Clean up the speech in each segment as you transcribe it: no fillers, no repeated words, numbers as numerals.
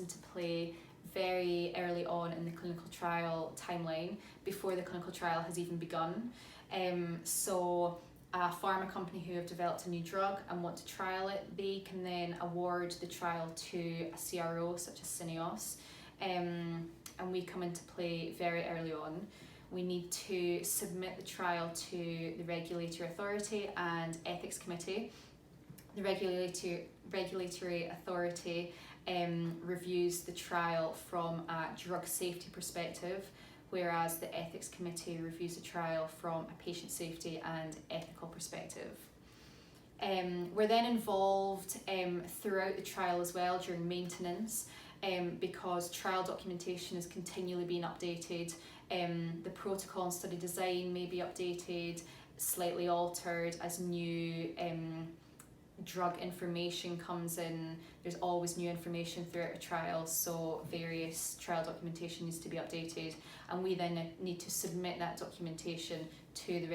into play very early on in the clinical trial timeline, before the clinical trial has even begun. So a pharma company who have developed a new drug and want to trial it, they can then award the trial to a CRO such as Syneos, and we come into play very early on. We need to submit the trial to the regulatory authority and ethics committee. The regulatory authority reviews the trial from a drug safety perspective, whereas the ethics committee reviews the trial from a patient safety and ethical perspective. We're then involved throughout the trial as well during maintenance, because trial documentation is continually being updated. The protocol and study design may be updated, slightly altered as new drug information comes in. There's always new information throughout a trial, so various trial documentation needs to be updated, and we then need to submit that documentation to the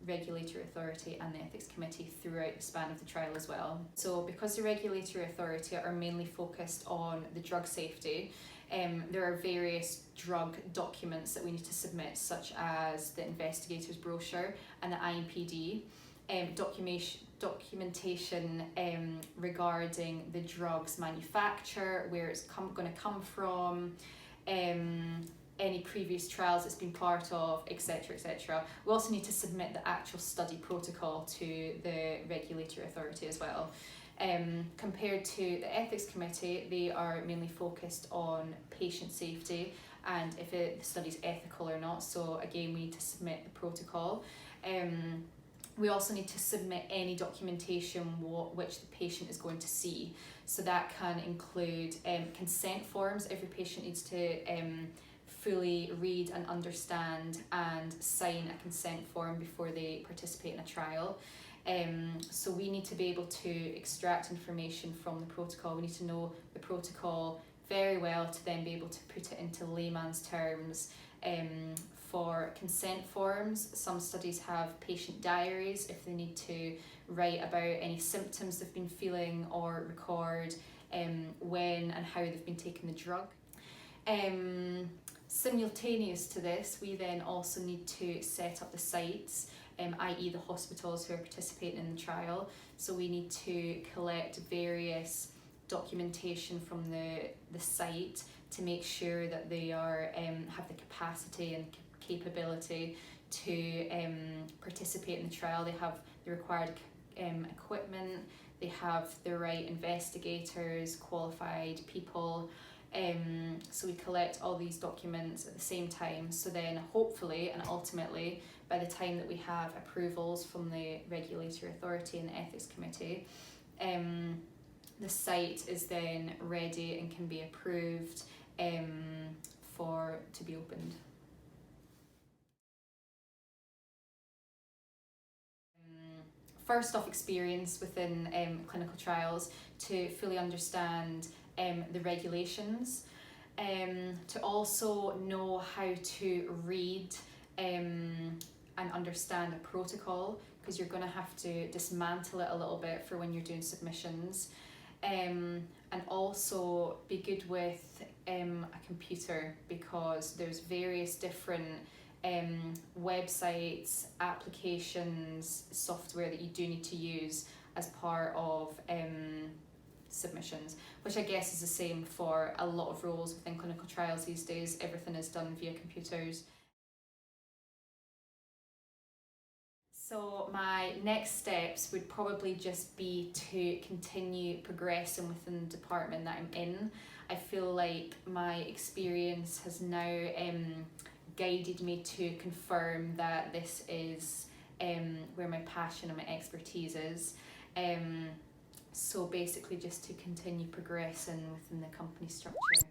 regulatory authority and the ethics committee throughout the span of the trial as well. So because the regulatory authority are mainly focused on the drug safety, there are various drug documents that we need to submit, such as the investigator's brochure and the IMPD, documentation regarding the drug's manufacture, where it's going to come from, any previous trials it's been part of, etc, etc. We also need to submit the actual study protocol to the regulatory authority as well. Compared to the ethics committee, they are mainly focused on patient safety and if the study's ethical or not, so again we need to submit the protocol. We also need to submit any documentation which the patient is going to see, so that can include consent forms. Every patient needs to fully read and understand and sign a consent form before they participate in a trial. So we need to be able to extract information from the protocol. We need to know the protocol very well to then be able to put it into layman's terms. For consent forms, some studies have patient diaries if they need to write about any symptoms they've been feeling or record when and how they've been taking the drug. Simultaneous to this, we then also need to set up the sites, i.e. the hospitals who are participating in the trial. So we need to collect various documentation from the site to make sure that they are have the capacity and capability to participate in the trial. They have the required equipment, they have the right investigators, qualified people. So we collect all these documents at the same time, so then hopefully and ultimately by the time that we have approvals from the regulatory authority and the ethics committee, the site is then ready and can be approved to be opened. First off, experience within clinical trials to fully understand the regulations, to also know how to read and understand a protocol, because you're going to have to dismantle it a little bit for when you're doing submissions, and also be good with a computer, because there's various different websites, applications, software that you do need to use as part of submissions, which I guess is the same for a lot of roles within clinical trials these days. Everything is done via computers. So my next steps would probably just be to continue progressing within the department that I'm in. I feel like my experience has now guided me to confirm that this is where my passion and my expertise is. So basically just to continue progressing within the company structure.